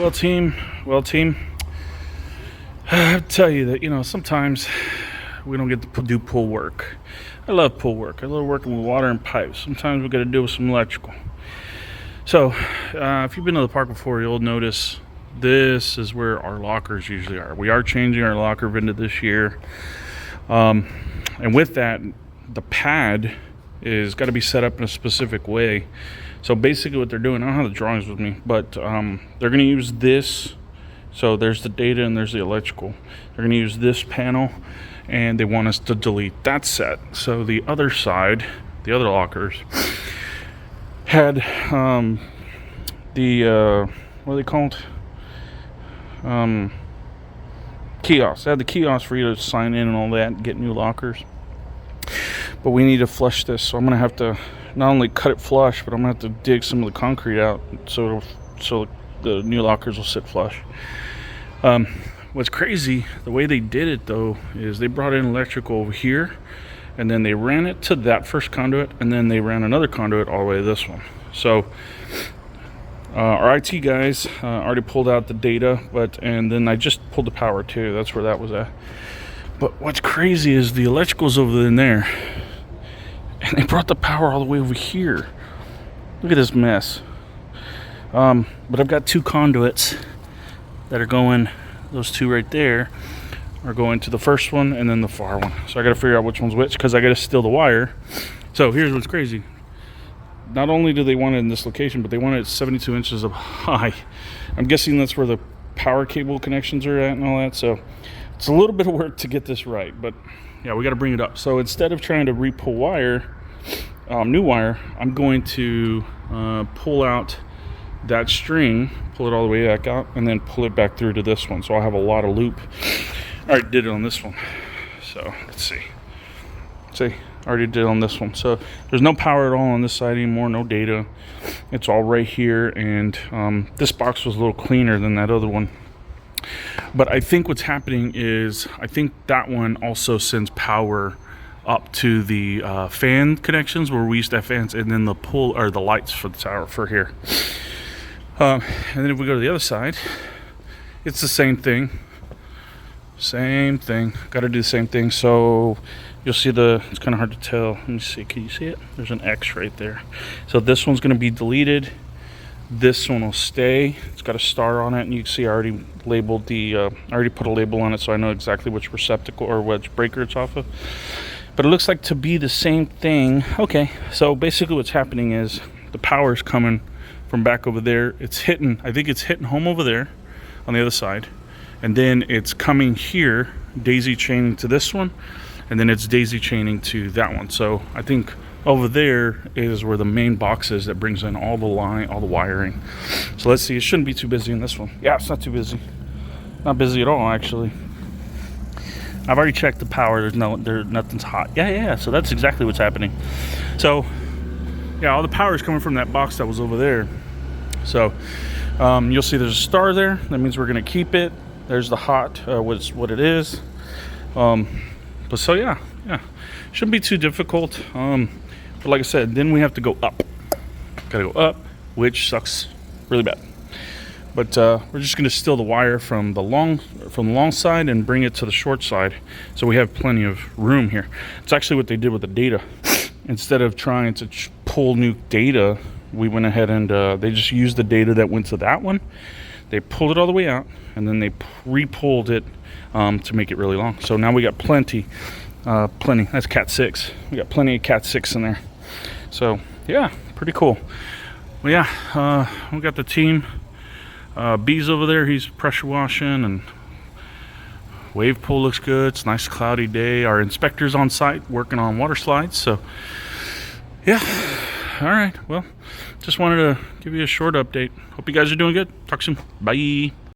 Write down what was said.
Well, team, I tell you that, sometimes we don't get to do pool work. I love pool work. I love working with water and pipes. Sometimes we got to deal with some electrical. So, if you've been to the park before, you'll notice this is where our lockers usually are. We are changing our locker vendor this year. And with that, the pad is got to be set up in a specific way. So basically what they're doing, I don't have the drawings with me, but they're going to use this. So there's the data and there's the electrical. They're going to use this panel, and they want us to delete that set. So the other side, the other lockers, had what are they called? Kiosks. They had the kiosks for you to sign in and all that and get new lockers. But we need to flush this, so I'm going to have to not only cut it flush, but I'm going to have to dig some of the concrete out so the new lockers will sit flush. What's crazy, the way they did it though, is they brought in electrical over here, and then they ran it to that first conduit, and then they ran another conduit all the way to this one. So our IT guys already pulled out the data, and then I just pulled the power too. That's where that was at. But what's crazy is the electrical's over in there, and they brought the power all the way over here. Look at this mess. But I've got two conduits that are going, those two right there are going to the first one and then the far one. So I got to figure out which one's which, because I got to steal the wire. So here's what's crazy. Not only do they want it in this location, but they want it 72 inches up high. I'm guessing that's where the power cable connections are at and all that. So it's a little bit of work to get this right, but yeah, we got to bring it up. So instead of trying to re-pull wire, new wire, I'm going to pull out that string, pull it all the way back out, and then pull it back through to this one. So I'll have a lot of loop. I already did it on this one. So let's see. I already did it on this one. So there's no power at all on this side anymore, no data. It's all right here, and this box was a little cleaner than that other one. But I think what's happening is, I think that one also sends power up to the fan connections where we used to have fans, and then the pull or the lights for the tower for here. And then if we go to the other side, it's the same thing. Got to do the same thing. So you'll see it's kind of hard to tell. Let me see. Can you see it? There's an X right there. So this one's going to be deleted. This one will stay. It's got a star on it, and you can see I already labeled I already put a label on it, so I know exactly which receptacle or which breaker it's off of. But it looks like to be the same thing. Okay, so basically what's happening is the power is coming from back over there. I think it's hitting home over there on the other side, and then it's coming here, daisy chaining to this one, and then it's daisy chaining to that one. So I think over there is where the main box is that brings in all the wiring. So let's see. It shouldn't be too busy in this one. Yeah, it's not too busy. Not busy at all, actually. I've already checked the power. Nothing's hot. Yeah. So that's exactly what's happening. So yeah, all the power is coming from that box that was over there. So you'll see there's a star there. That means we're gonna keep it. There's the hot, what it is. But so yeah, shouldn't be too difficult. But like I said, then we have to go up. Gotta go up, which sucks really bad. But we're just gonna steal the wire from the long side and bring it to the short side, so we have plenty of room here. It's actually what they did with the data. Instead of trying to pull new data, we went ahead and they just used the data that went to that one. They pulled it all the way out, and then they re-pulled it to make it really long. So now we got plenty. That's Cat 6. We got plenty of Cat 6 in there. So yeah, pretty cool. Well, yeah, we got the team. B's over there. He's pressure washing, and wave pool looks good. It's a nice cloudy day. Our inspector's on site working on water slides. So yeah, all right. Well, just wanted to give you a short update. Hope you guys are doing good. Talk soon. Bye.